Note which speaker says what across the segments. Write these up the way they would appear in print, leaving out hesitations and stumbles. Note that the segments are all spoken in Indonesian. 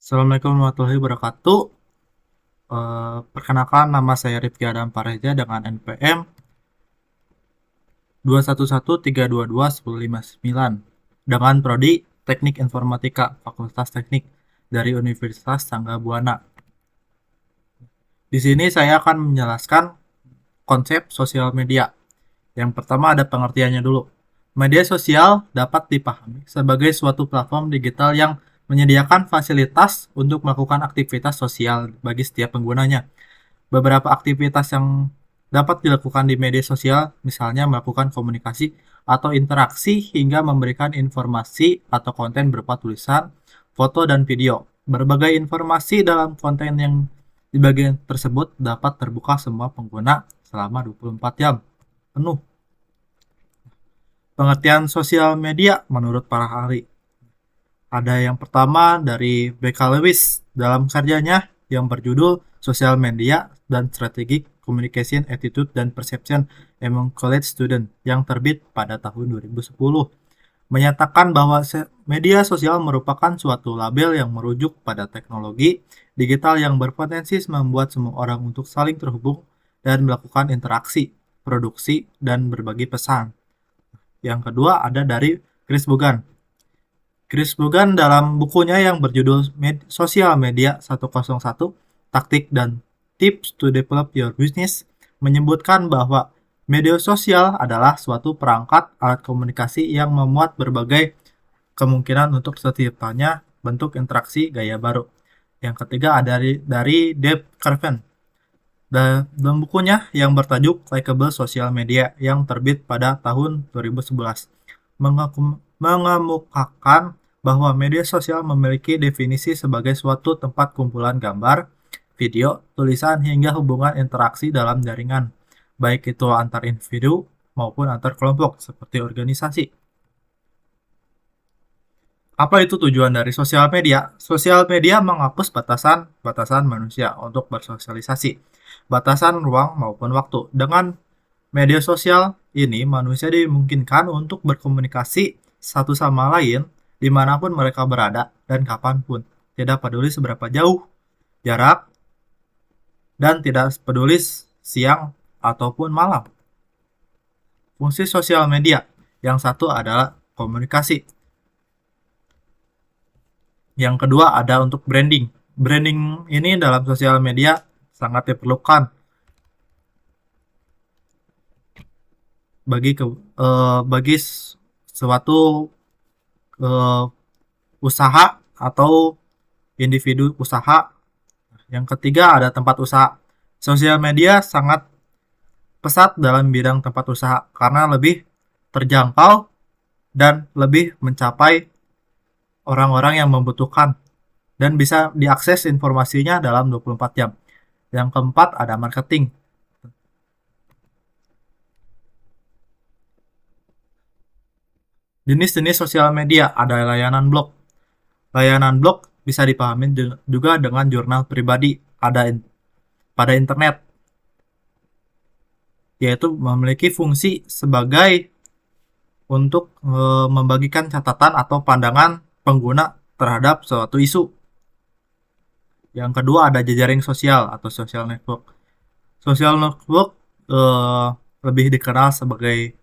Speaker 1: Assalamualaikum warahmatullahi wabarakatuh. Perkenalkan nama saya Rifki Adam Pareja dengan NPM 211322159 dengan prodi Teknik Informatika Fakultas Teknik dari Universitas Sangga Buana. Di sini saya akan menjelaskan konsep sosial media. Yang pertama ada pengertiannya dulu. Media sosial dapat dipahami sebagai suatu platform digital yang menyediakan fasilitas untuk melakukan aktivitas sosial bagi setiap penggunanya. Beberapa aktivitas yang dapat dilakukan di media sosial, misalnya melakukan komunikasi atau interaksi hingga memberikan informasi atau konten berupa tulisan, foto, dan video. Berbagai informasi dalam konten yang di bagian tersebut dapat terbuka semua pengguna selama 24 jam penuh. Pengertian sosial media menurut para ahli. Ada yang pertama dari Becca Lewis dalam karyanya yang berjudul Social Media dan Strategic Communication Attitude dan Perception Among College Student yang terbit pada tahun 2010 menyatakan bahwa media sosial merupakan suatu label yang merujuk pada teknologi digital yang berpotensi membuat semua orang untuk saling terhubung dan melakukan interaksi, produksi, dan berbagi pesan. Yang kedua ada dari Chris Bogan. Chris Bogan dalam bukunya yang berjudul Social Media 101, Taktik dan Tips to Develop Your Business menyebutkan bahwa media sosial adalah suatu perangkat alat komunikasi yang memuat berbagai kemungkinan untuk terciptanya bentuk interaksi gaya baru. Yang ketiga ada dari Dave Carven. Dalam bukunya yang bertajuk Likeable Social Media yang terbit pada tahun 2011 mengemukakan bahwa media sosial memiliki definisi sebagai suatu tempat kumpulan gambar, video, tulisan, hingga hubungan interaksi dalam jaringan, baik itu antar individu maupun antar kelompok seperti organisasi. Apa itu tujuan dari sosial media? Sosial media menghapus batasan-batasan manusia untuk bersosialisasi, batasan ruang maupun waktu. Dengan media sosial ini, manusia dimungkinkan untuk berkomunikasi satu sama lain dimanapun mereka berada dan kapanpun. Tidak peduli seberapa jauh jarak dan tidak peduli siang ataupun malam. Fungsi sosial media yang satu adalah komunikasi. Yang kedua ada untuk branding. Branding ini dalam sosial media sangat diperlukan bagi suatu eh, usaha atau individu usaha. Yang ketiga ada tempat usaha. Sosial media sangat pesat dalam bidang tempat usaha karena lebih terjangkau dan lebih mencapai orang-orang yang membutuhkan dan bisa diakses informasinya dalam 24 jam. Yang keempat ada marketing. Jenis-jenis sosial media ada layanan blog. Layanan blog bisa dipahami juga dengan jurnal pribadi ada pada internet, yaitu memiliki fungsi sebagai untuk membagikan catatan atau pandangan pengguna terhadap suatu isu. Yang kedua ada jejaring sosial atau social network. Social network eh, lebih dikenal sebagai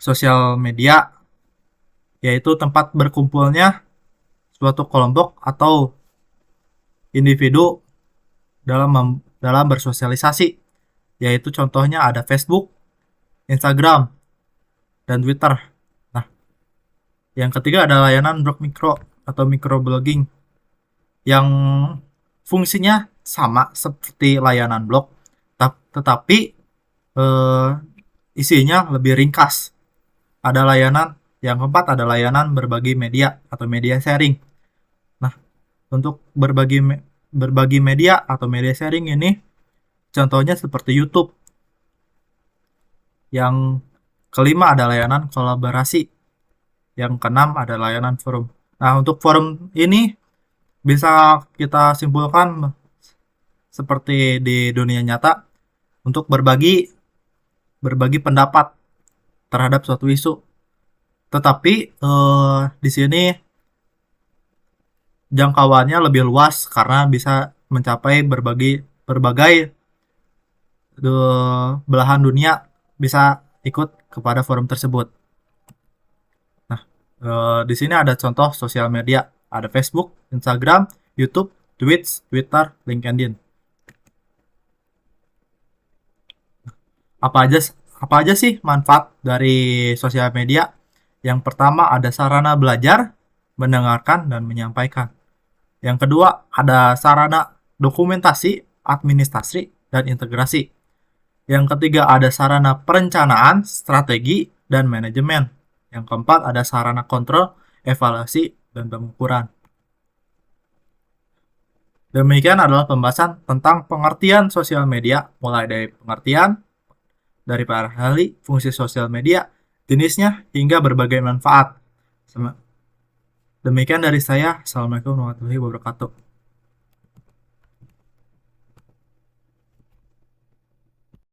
Speaker 1: sosial media, yaitu tempat berkumpulnya suatu kelompok atau individu dalam bersosialisasi, yaitu contohnya ada Facebook, Instagram, dan Twitter. Nah, yang ketiga ada layanan blog mikro atau microblogging yang fungsinya sama seperti layanan blog, tetapi eh, isinya lebih ringkas. Ada layanan yang keempat ada layanan berbagi media atau media sharing. Nah, untuk berbagi media atau media sharing ini contohnya seperti YouTube. Yang kelima ada layanan kolaborasi. Yang keenam ada layanan forum. Nah, untuk forum ini bisa kita simpulkan seperti di dunia nyata untuk berbagi berbagi pendapat terhadap suatu isu. Tetapi di sini jangkauannya lebih luas karena bisa mencapai berbagai berbagai belahan dunia bisa ikut kepada forum tersebut. Nah, di sini ada contoh sosial media, ada Facebook, Instagram, YouTube, Twitch, Twitter, LinkedIn. Apa aja apa aja sih manfaat dari sosial media? Yang pertama ada sarana belajar, mendengarkan dan menyampaikan. Yang kedua ada sarana dokumentasi, administrasi dan integrasi. Yang ketiga ada sarana perencanaan, strategi dan manajemen. Yang keempat ada sarana kontrol, evaluasi dan pengukuran. Demikian adalah pembahasan tentang pengertian sosial media, mulai dari pengertian, dari para ahli, fungsi sosial media, jenisnya, hingga berbagai manfaat. Demikian dari saya. Assalamualaikum warahmatullahi wabarakatuh.